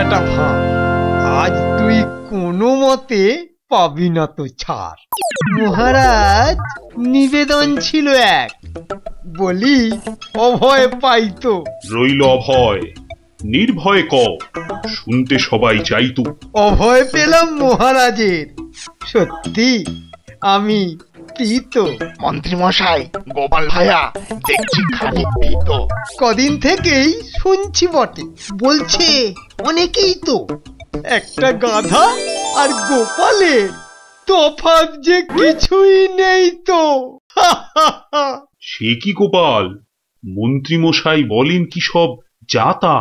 বেটা ভাই, আজ তুই কোনো মতে পাবি না তো ছাড়। মহারাজ নিবেদন ছিল এক, বলি অভয় পাইতো। রইল অভয়, নির্ভয় ক, শুনতে সবাই চাইতো। অভয় পেলাম মহারাজের, সত্যি আমি প্রীত। মন্ত্রী মশাই, গোপাল ভাইয়া দেখছি খানিক ভীত। কদিন থেকেই শুনছি বটে, বলছে অনেকেই তো একটা গাধা আর গোপালের তফাৎ যে কিছুই নেই তো। সে কি গোপাল, মন্ত্রী মশাই বলেন কি সব যাতা?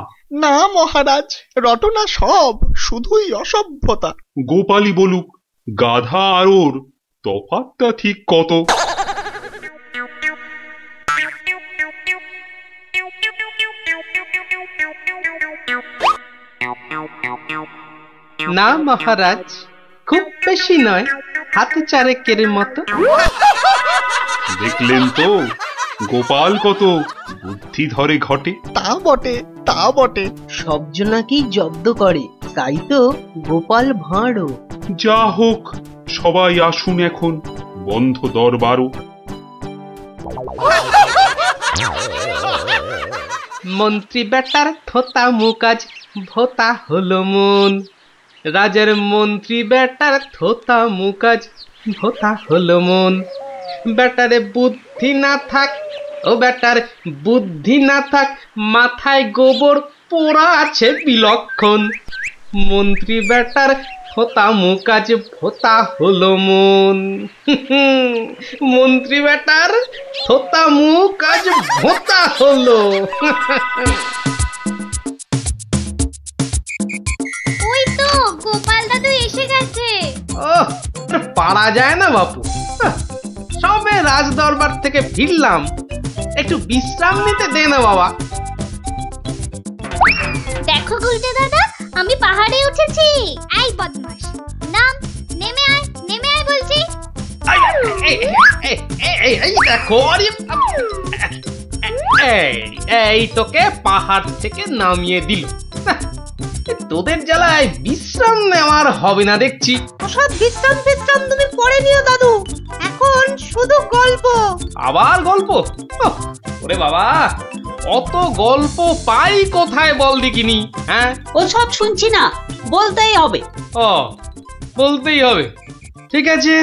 না মহারাজ, রটনা সব, শুধুই অসভ্যতা। গোপালই বলুক, গাধা আর ওর তফাৎটা ঠিক কত? না মহারাজ, খুব বেশি নয়, হাতে চারেকের মতো। দেখলেন তো গোপাল কত বুদ্ধি ধরে ঘটে। তা বটে, তা বটে। সব জনাকেই জব্দ করে, তাই তো গোপাল ভাঁড়ও। যা হোক, সবাই আসুন এখন, বন্ধ দরবারও। মন্ত্রী বেটার থোতা মুকাজ ভোতা হলো মন। রাজার মন্ত্রী বেটার থোতা মুকাজ ভোতা হলো মন। বেটারে বুদ্ধি না থাক, ও বেটার বুদ্ধি না থাক, মাথায় গোবর পোড়া আছে বিলক্ষণ। মন্ত্রী বেটার থোতা মুকাজ ভোতা হলো মন। মন্ত্রী বেটার থোতা মুকাজ ভোতা হলো। ওই তো গোপাল দাদু এসে গেছে। ওহ, পারা যায় না বাপু, সবে রাজ দরবার থেকে ফিরলাম, একটু বিশ্রাম নিতে দে না বাবা। দেখো গুলটে দাদা, আমি পাহাড়ে উঠেছি। এই বদমাশ, নাম, নেমে আয়, নেমে আয় বলছি। এই দেখো, এই তোকে পাহাড় থেকে নামিয়ে দিল। তোদের জ্বালায় বিশ্রাম নেওয়ার হবে না দেখছি। ওসব বিশ্রাম বিশ্রাম তুমি পরে নিও দাদু, এখন শুধু গল্প। আবার গল্প? ওরে বাবা, অত গল্প পাই কোথায় বল দেখিনি? হ্যাঁ, ওসব শুনছি না, বলতেই হবে। ও, বলতেই হবে, ঠিক আছে,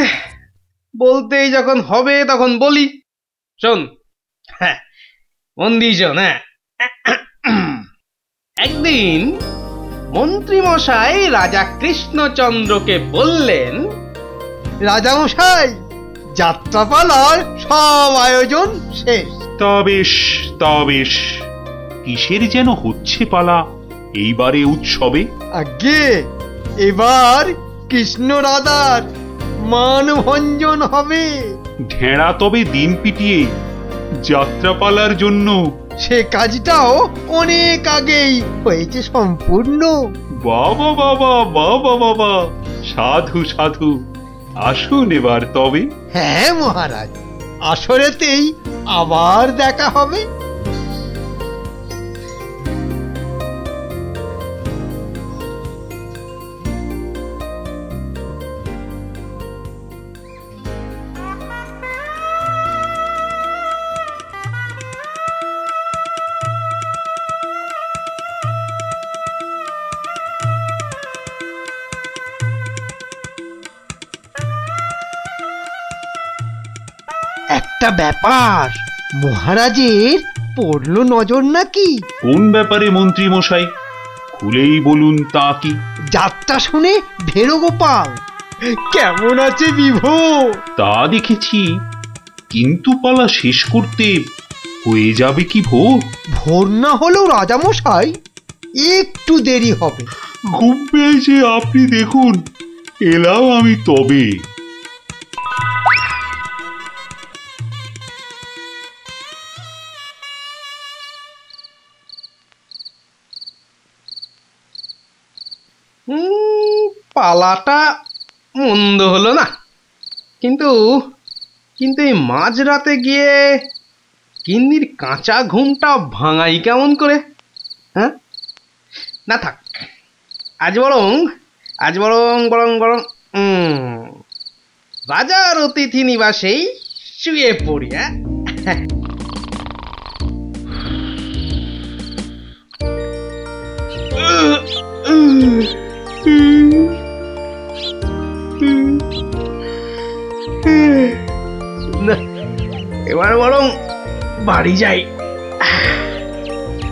বলতেই যখন হবে তখন বলি। শোন, হ্যাঁ, মন দিয়ে শোন। হ্যাঁ, একদিন মন্ত্রী মশাই রাজা কৃষ্ণচন্দ্রকে বললেন, রাজামশাই, যাত্রাপালার সব আয়োজন শেষ। তা বেশ, তা বেশ, কিসের যেন হচ্ছে পালা এইবারে উৎসবে? আগে এবার কৃষ্ণ রাধার মানভঞ্জন হবে। ঢেঁড়া তবে দিন পিটিয়ে যাত্রাপালার জন্য? সে কাজটাও অনেক আগেই হয়েছে সম্পূর্ণ। বাবা বাবা বাবা বাবা, সাধু সাধু, আসুন এবার তবে। হ্যাঁ মহারাজ, আসরেতেই আবার দেখা হবে। একটা ব্যাপার মহারাজের পড়লো নজর নাকি? কোন ব্যাপারে মন্ত্রী মশাই, খুলেই বলুন তা কি? যাত্রা শুনে ভেরো গোপাল কেমন আছে বিভোর? তা দেখেছি, কিন্তু পালা শেষ করতে হয়ে যাবে কি ভোর? ভোর না হলেও রাজামশাই একটু দেরি হবে। ঘুম পেয়েছে আপনি দেখুন, এলাম আমি তবে। পালাটা মন্দ হলো না, কিন্তু কিন্তু এই মাঝরাতে গিয়ে গিন্নির কাঁচা ঘুমটা ভাঙাই কেমন করে? হ্যাঁ, না থাক, আজ বরং বরং বরং রাজার অতিথি নিবাসেই শুয়ে পড়ি। এবার বরং বাড়ি যাই,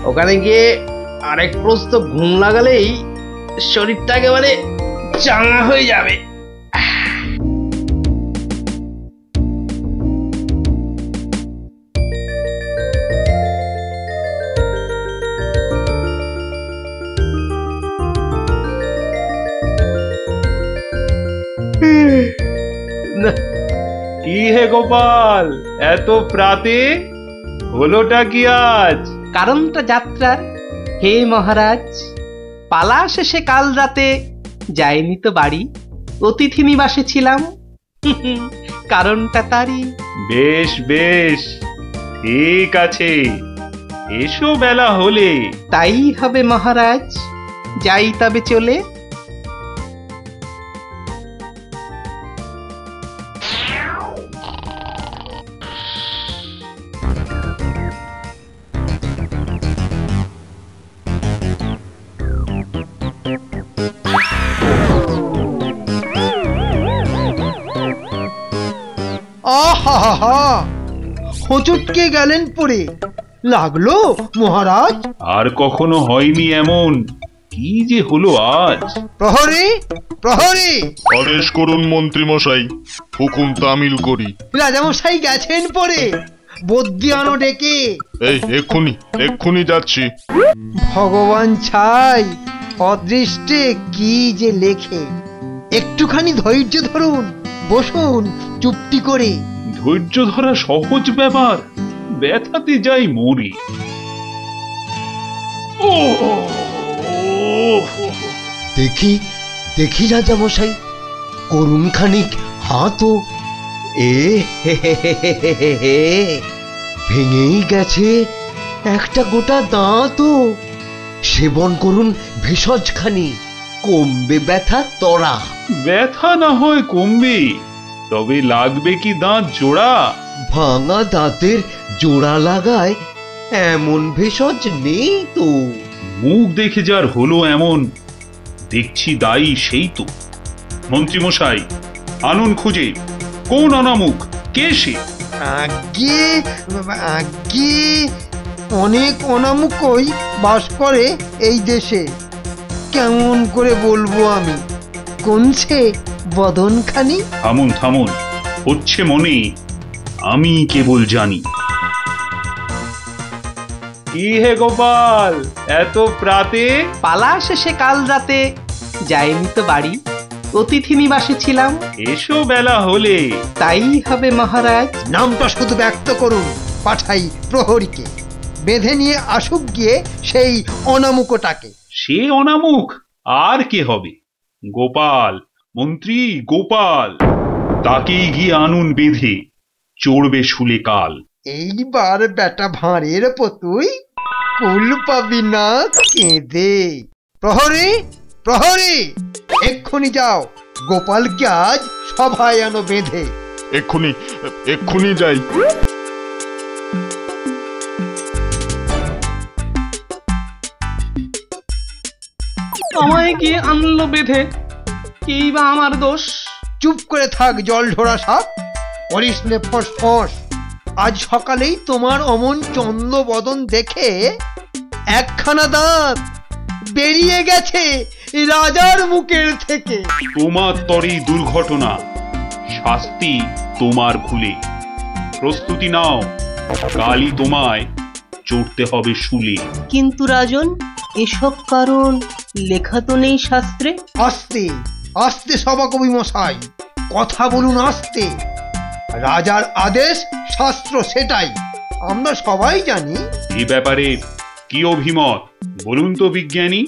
ওখানে গিয়ে আরেক প্রস্ত ঘুম লাগালেই শরীরটা একেবারে চাঙা হয়ে যাবে। কি হে গোপাল, এত প্রাতে হলোটা কি আজ? কারণটা যাত্রার হে মহারাজ, পালা শেষে কাল রাতে যাইনি তো বাড়ি, অতিথি নিবাসে ছিলাম, কারণটা তারই। বেশ বেশ, ঠিক আছে, এসো বেলা হলে। তাই হবে মহারাজ, যাই তবে চলে। আহা, হোঁচটকে গেলেন পড়ে, লাগলো মহারাজ? আর কখনো হয়নি এমন, কি যে হলো আজ। প্রহরী, প্রহরী! আদেশ করুন মন্ত্রী মশাই, হুকুম তামিল করি। রাজামশাই গেছেন পড়ে, বদ্যি আনো ডেকে। এই এক্ষুনি যাচ্ছি। ভগবান ছাই, অদৃষ্টে কি যে লেখে। একটুখানি ধৈর্য ধরুন, বসুন চুপটি করে। ধৈর্য ধরা সহজ ব্যাপার, ব্যথাতে যাই মরি। দেখি দেখি রাজামশাই, করুন খানিক হাতও। ভেঙেই গেছে একটা গোটা দাঁতও। সেবন করুন ভেষজ খানি, কমবে ব্যথা তরা। ব্যথা না হয় কমবে, তবে লাগবে কি দাঁত জোড়া? ভাঙা দাঁতের জোড়া লাগায় এমন ভেষজ নেই তো। মুখ দেখে যার হলো এমন, দেখছি দায়ী সেই তো। মন্ত্রী মশাই, আনুন খুঁজে, কোন অনামুখ, কে সে? আগে আগে অনেক অনামুকই বাস করে এই দেশে। কেমন করে বলবো আমি, কোন সে বদনখানি? থামুন থামুন, হচ্ছে মনে, আমি কেবল জানি। কি হে গোপাল, এত প্রাতে? পালা শেষে কাল রাতে যাইনি তো বাড়ি, অতিথি নিবাসে ছিলাম, এসো বেলা হলে। তাই হবে মহারাজ। নামটা শুধু ব্যক্ত করুন, পাঠাই প্রহরীকে, বেঁধে নিয়ে আসুক গিয়ে সেই অনামুকটাকে। সে অনামুখ আর কে হবে? গোপাল, মন্ত্রী গোপাল, তাকেই গিয়ে আনুন বেঁধে, চড়বে শুলে কাল। এইবার বেটা ভাঁড়ের পতুই, কুল পাবি না কেঁদে। প্রহরী, প্রহরী! এক্ষুনি যাও, গোপালকে আজ সভায় আনো বেঁধে। এক্ষুনি যাই। আমায় গিয়ে আনলো বেঁধে, কি বা আমার দোষ? চুপ করে থাক জল ঢোড়া সাপ, করিস নে ফস ফস। আজ সকালেই তোমার অমন চন্দ্র বদন দেখে একখানা দাঁত বেরিয়ে গেছে রাজার মুখের থেকে। তোমার তরে দুর্ঘটনা, শাস্তি তোমার ভুলে। প্রস্তুতি নাও, কালই তোমায় চড়তে হবে শুলে। কিন্তু রাজন, এসব কারণ লেখা তো নেই শাস্ত্রে। আস্তে আস্তে সভাকবি মশাই, কথা বলুন আস্তে। রাজার আদেশ শাস্ত্র সেটাই, আমরা সবাই জানি। এ ব্যাপারে কি অভিমত বলুন তো বিজ্ঞানী?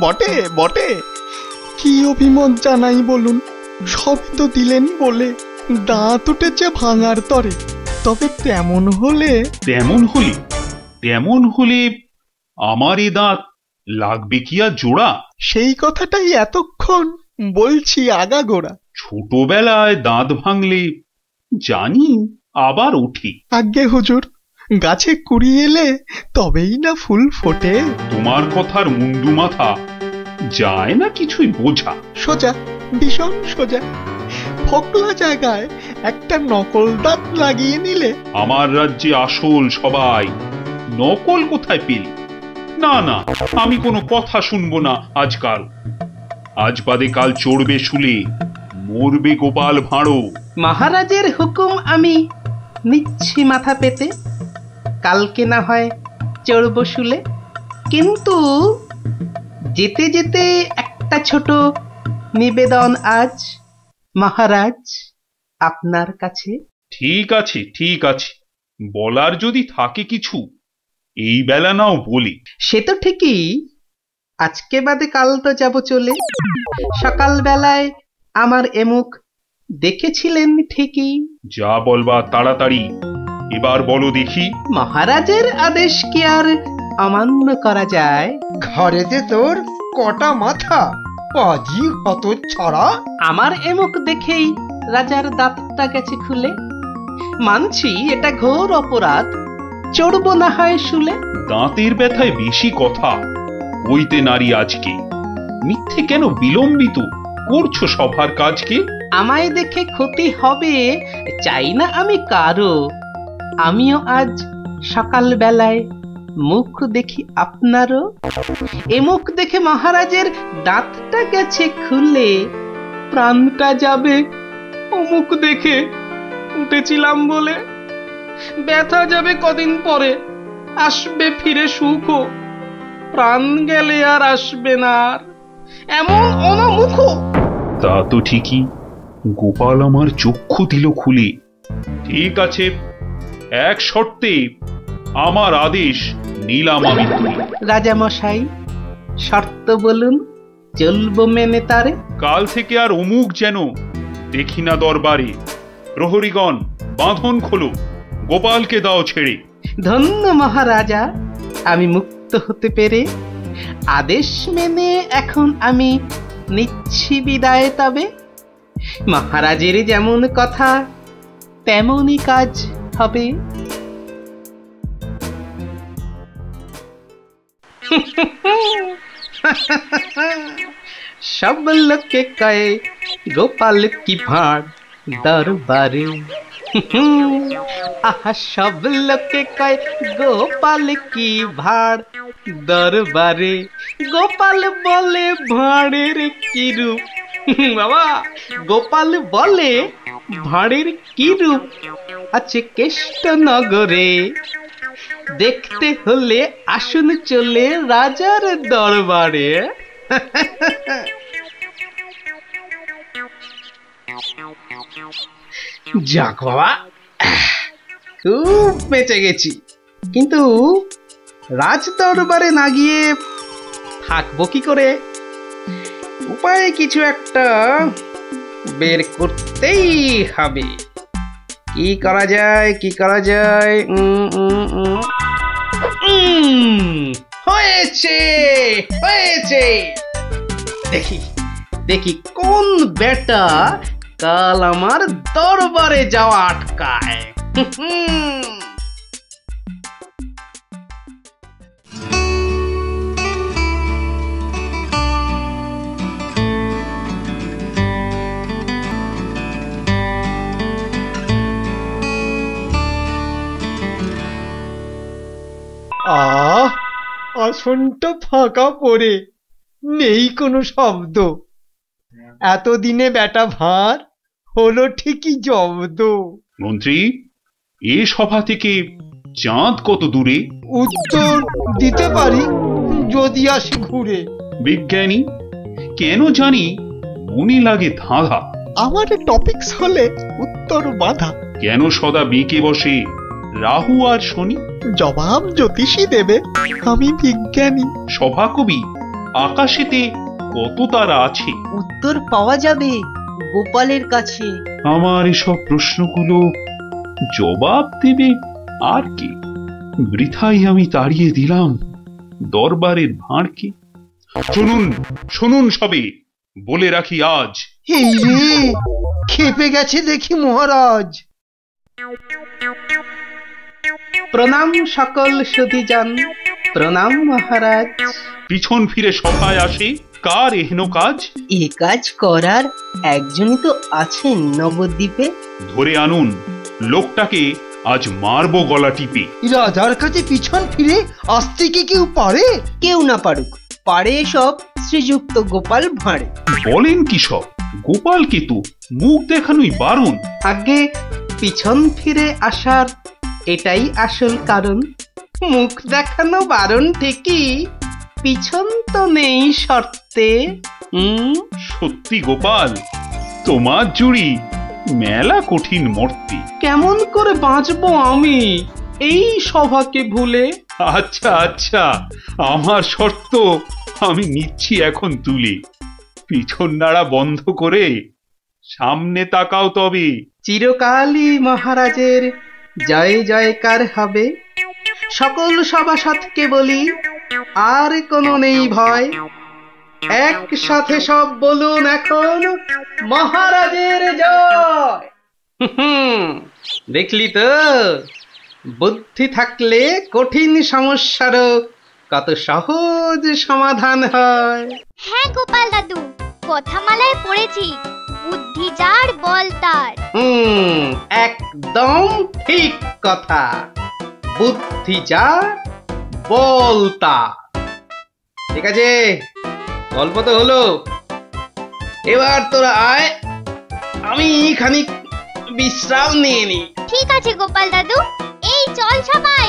বটে বটে, কি অভিমত জানাই বলুন। সবই তো দিলেন বলে, দাঁত উঠেছে ভাঙার তরে। তবে তেমন হলে তেমন হলে আমার এ দাঁত লাগবে কি আর জোড়া? সেই কথাটাই এতক্ষণ বলছি আগাগোড়া। ছোটবেলায় দাঁত ভাঙলে জানি আবার ওঠে। আজ্ঞে হুজুর, গাছে কুড়ি এলে তবেই না ফুল ফোটে। তোমার কথার মুন্ডু মাথা যায় না কিছুই বোঝা। সোজা, ভীষণ সোজা। ফোকলা জায়গায় একটা নকল দাঁত লাগিয়ে নিলে। আমার রাজ্যে আসল সবাই, নকল কোথায় পেলি? না না, আমি কোনো কথা শুনবো না আজকাল। আজ বাদে কাল চড়বে শুলে, মরবে গোপাল ভাঁড়ো। মহারাজের হুকুম আমি নিচ্ছি মাথা পেতে, কালকে না হয় চড়ব শুলে। কিন্তু যেতে যেতে একটা ছোট নিবেদন আজ মহারাজ আপনার কাছে। ঠিক আছে ঠিক আছে, বলার যদি থাকে কিছু এই বেলা নাও বলি। সে তো ঠিকই, আজকে বাদে কাল তো যাব চলে। সকাল বেলায় আমার এমুখ দেখেছিলেন ঠিকই। যা বলবা তাড়াতাড়ি এবার বলো দেখি। মহারাজের আদেশ কি আর অমান্য করা যায়? ঘরেতে তোর কটা মাথা, পাজি হত ছড়া। আমার এমুখ দেখেই রাজার দাঁতটা গেছে খুলে। মানছি এটা ঘোর অপরাধ, চড়ব না হয় শুলে। দাঁতের ব্যথায় বেশি কথা হইতে নারী আজকে, মিথ্যে কেন বিলম্বিত করছো সভার কাজকে? আমায় দেখে ক্ষতি হবে চাই না আমি কারো। আমিও আজ সকাল বেলায় মুখ দেখি আপনারও। এ মুখ দেখে মহারাজের দাঁতটা গেছে খুলে, প্রাণটা যাবে ও মুখ দেখে উঠেছিলাম বলে। ব্যথা যাবে কদিন পরে, আসবে ফিরে সুখ। প্রাণ গেলে আর আসবে না আর এমন অনামুখ। তা তো ঠিকই, গোপাল আমার চক্ষু দিল খুলে। ঠিক আছে, এক শর্তে আমার আদেশ নিলাম আমি তুলে। রাজা মশাই শর্ত বলুন, চলবো মেনে তারে। কাল থেকে আর অমুক যেন দেখি না দরবারে। প্রহরীগণ বাঁধন খোলো, গোপালকে দাও ছেড়ে। ধন্য মহারাজা, আমি মুক্ত হতে পেরে। আদেশ মেনে এখন আমি নিচ্ছি বিদায় তবে। মহারাজের যেমন কথা তেমনই কাজ হবে। সব লোকে কয়ে গোপাল কি ভাঁড় দরবারে। আহা সব লোকে কয় গোপাল কি ভাঁড় দরবারে। গোপাল বলে ভাঁড়ের কি রূপ। বাবা, গোপাল বলে ভাঁড়ের কি রূপ আছে কেষ্ট নগরে। দেখতে হলে আসুন চলে রাজার দরবারে। যাক বাবা, খুব বেঁচে গেছি। কিন্তু রাজ দরবারে না গিয়ে থাকবো কি করে? উপায় কিছু একটা বের করতেই হবে। কি করা যায়, কি করা যায়? হয়েছে হয়েছে, দেখি দেখি কোন বেটা কাল আমার দরবারে যাওয়া আটকায়। আসনটা ফাঁকা পড়ে নেই কোনো শব্দ। এতদিনে বেটা ভাঁড় হলো ঠিকই জব্দ। মন্ত্রী, এ সভা থেকে চাঁদ কত দূরে? উত্তর দিতে পারি যদি আসি ঘুরে। বিজ্ঞানী, কেন জানি মনে লাগে ধাঁধা। আমার টপিকস হলে উত্তর বাধা। কেন সদা বেঁকে বসে রাহু আর শনি? জবাব জ্যোতিষী দেবে, আমি বিজ্ঞানী। সভা কবি, আকাশেতে কত তারা আছে? উত্তর পাওয়া যাবে গোপালের কাছে। আমার এসব প্রশ্নগুলো জবাব দেবে আর কে? বৃথাই আমি তাড়িয়ে দিলাম দরবারের ভাঁড় কি? শুনুন শুনুন সবে, বলে রাখি আজ। এই রে, খেপে গেছে দেখি মহারাজ। প্রণাম সকল সুধীজন, প্রণাম মহারাজ। পিছন ফিরে সভায় আসে কার এহেন কাজ? এ কাজ করার একজনই তো আছেন নবদ্বীপে। ধরে আনুন লোকটাকে, আজ মারবো গলা টিপে। রাজার কাছে পিছন ফিরে আসতে কি কেউ পারে? কেউ না পারুক, পারে সব শ্রীযুক্ত গোপাল ভাঁড়ে। বলেন কি সব? গোপাল কে তো মুখ দেখানোই বারণ। আগে পিছন ফিরে আসার এটাই আসল কারণ। মুখ দেখানো বারণ ঠিকই, পিছন তো নেই শর্তে। সত্যি গোপাল, তোমার জুড়ি মেলা কঠিন মর্তে। কেমন করে বাঁচবো আমি এই সভাকে ভুলে? আচ্ছা আচ্ছা, আমার শর্ত আমি নিচ্ছি এখন তুলে। পিছন নাড়া বন্ধ করে সামনে তাকাও তবে। চিরকালই মহারাজের জয় জয়কার হবে। সকল সভাসদকে বলি, আর কোনো নেই ভয়। একসাথে সব বলুন এখন, মহারাজের জয়। দেখলি তো, বুদ্ধি থাকলে কঠিন সমস্যারও কত সহজ সমাধান হয়। হ্যাঁ গোপাল দাদু, কথামালায় পড়েছি, বুদ্ধি যার বল তার। একদম ঠিক কথা। বুদ্ধি যার বল তার। ঠিক আছে, গল্প তো হলো, এবার তোরা আয়, আমি খানিক বিশ্রাম নিয়ে নি। ঠিক আছে গোপাল দাদু, এই চল সবাই।